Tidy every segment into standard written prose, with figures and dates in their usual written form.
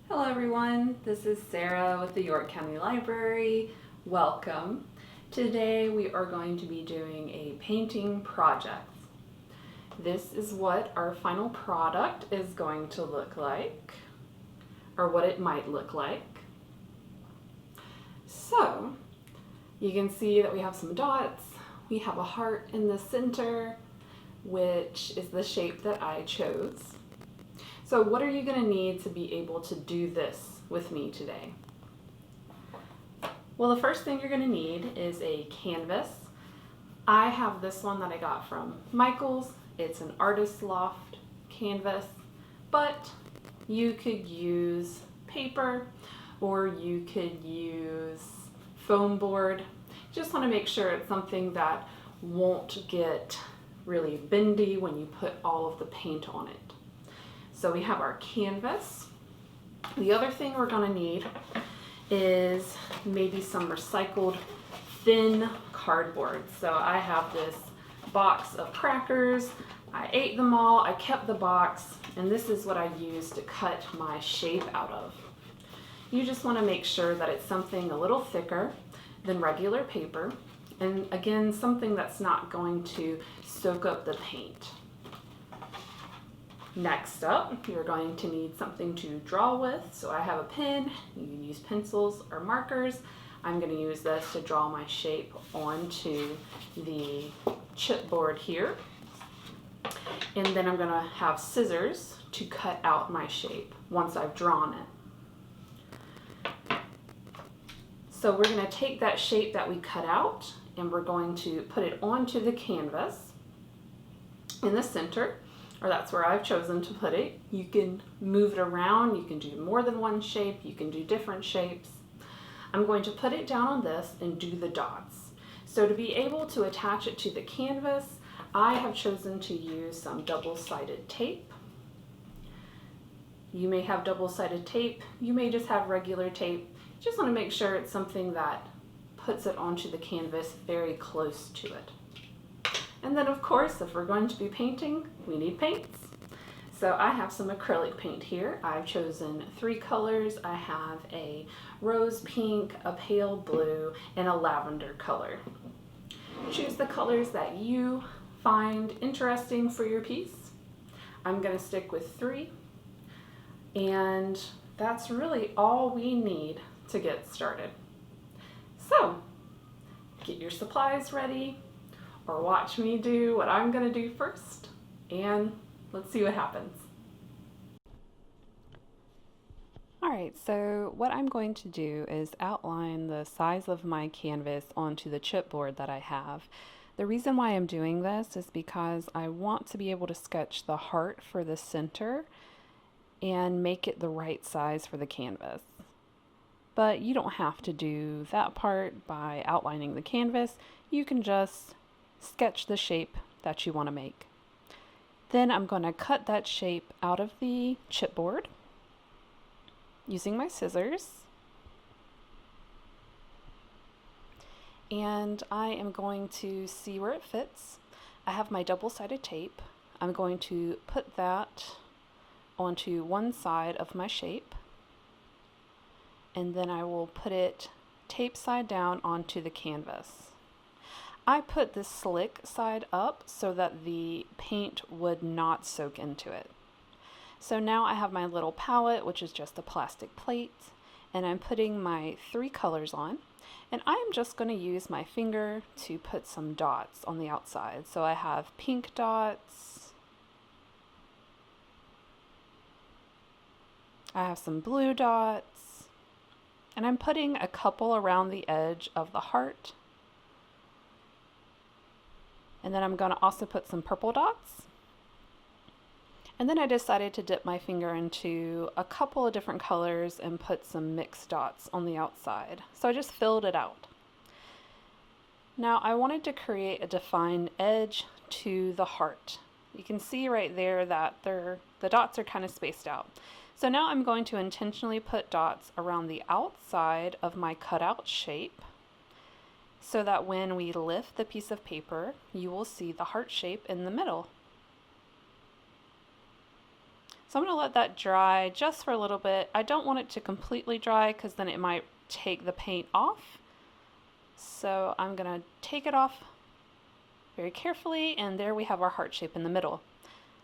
Hello everyone, this is Sarah with the York County Library. Welcome. Today we are going to be doing a painting project. This is what our final product is going to look like, or what it might look like. So you can see that we have some dots, we have a heart in the center, which is the shape that I chose. So what are you going to need to be able to do this with me today? Well, the first thing you're going to need is a canvas. I have this one that I got from Michael's. It's an Artist Loft canvas, but you could use paper or you could use foam board. Just want to make sure it's something that won't get really bendy when you put all of the paint on it. So we have our canvas. The other thing we're going to need is maybe some recycled thin cardboard. So I have this box of crackers. I ate them all, I kept the box, and this is what I use to cut my shape out of. You just want to make sure that it's something a little thicker than regular paper, and again, something that's not going to soak up the paint. Next up, you're going to need something to draw with. So I have a pen. You can use pencils or markers. I'm going to use this to draw my shape onto the chipboard here. And then I'm going to have scissors to cut out my shape once I've drawn it. So we're going to take that shape that we cut out and we're going to put it onto the canvas in the center. Or that's where I've chosen to put it. You can move it around, you can do more than one shape, you can do different shapes. I'm going to put it down on this and do the dots. So to be able to attach it to the canvas, I have chosen to use some double-sided tape. You may have double-sided tape, you may just have regular tape. Just want to make sure it's something that puts it onto the canvas very close to it. And then of course, if we're going to be painting, we need paints. So I have some acrylic paint here. I've chosen 3 colors. I have a rose pink, a pale blue, and a lavender color. Choose the colors that you find interesting for your piece. I'm going to stick with 3. And that's really all we need to get started. So get your supplies ready, or watch me do what I'm going to do first, and let's see what happens. Alright, so what I'm going to do is outline the size of my canvas onto the chipboard that I have. The reason why I'm doing this is because I want to be able to sketch the heart for the center and make it the right size for the canvas. But you don't have to do that part by outlining the canvas. You can just sketch the shape that you want to make. Then I'm going to cut that shape out of the chipboard using my scissors. And I am going to see where it fits. I have my double-sided tape. I'm going to put that onto one side of my shape, and then I will put it tape side down onto the canvas. I put the slick side up so that the paint would not soak into it. So now I have my little palette, which is just a plastic plate, and I'm putting my 3 colors on, and I'm just going to use my finger to put some dots on the outside. So I have pink dots, I have some blue dots, and I'm putting a couple around the edge of the heart. And then I'm going to also put some purple dots. And then I decided to dip my finger into a couple of different colors and put some mixed dots on the outside. So I just filled it out. Now I wanted to create a defined edge to the heart. You can see right there that the dots are kind of spaced out. So now I'm going to intentionally put dots around the outside of my cutout shape, so that when we lift the piece of paper, you will see the heart shape in the middle. So I'm going to let that dry just for a little bit. I don't want it to completely dry because then it might take the paint off. So I'm going to take it off very carefully, and there we have our heart shape in the middle.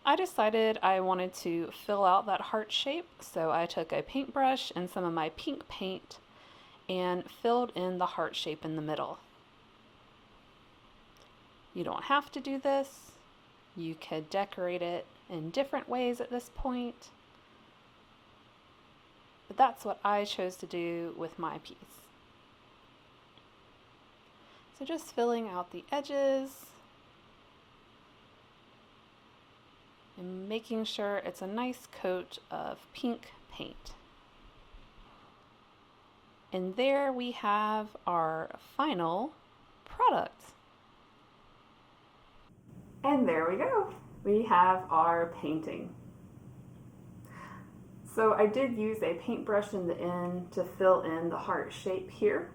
I decided I wanted to fill out that heart shape, so I took a paintbrush and some of my pink paint and filled in the heart shape in the middle. You don't have to do this. You could decorate it in different ways at this point, but that's what I chose to do with my piece. So just filling out the edges and making sure it's a nice coat of pink paint. And there we have our final product. And there we go. We have our painting. So I did use a paintbrush in the end to fill in the heart shape here.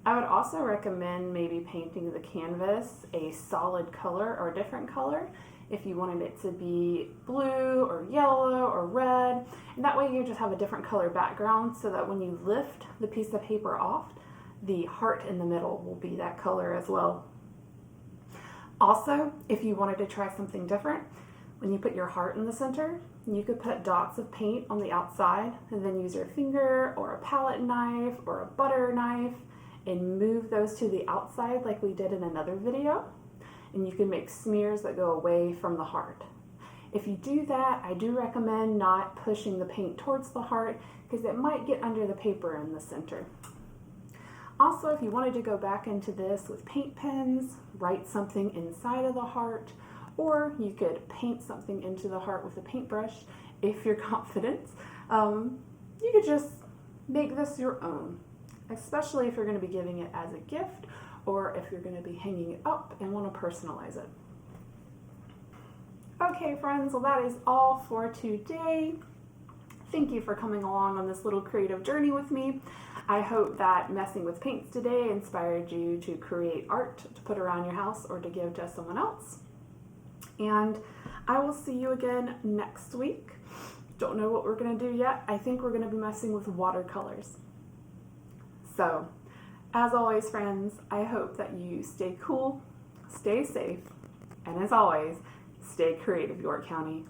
I would also recommend maybe painting the canvas a solid color or a different color if you wanted it to be blue or yellow or red. And that way you just have a different color background so that when you lift the piece of paper off, the heart in the middle will be that color as well. Also, if you wanted to try something different, when you put your heart in the center, you could put dots of paint on the outside and then use your finger or a palette knife or a butter knife and move those to the outside like we did in another video. And you can make smears that go away from the heart. If you do that, I do recommend not pushing the paint towards the heart because it might get under the paper in the center. Also, if you wanted to go back into this with paint pens, write something inside of the heart, or you could paint something into the heart with a paintbrush if you're confident. You could just make this your own, especially if you're going to be giving it as a gift or if you're going to be hanging it up and want to personalize it. Okay friends, well that is all for today. Thank you for coming along on this little creative journey with me. I hope that messing with paints today inspired you to create art to put around your house or to give to someone else. And I will see you again next week. Don't know what we're going to do yet. I think we're going to be messing with watercolors. So, as always friends, I hope that you stay cool, stay safe, and as always, stay creative, York County.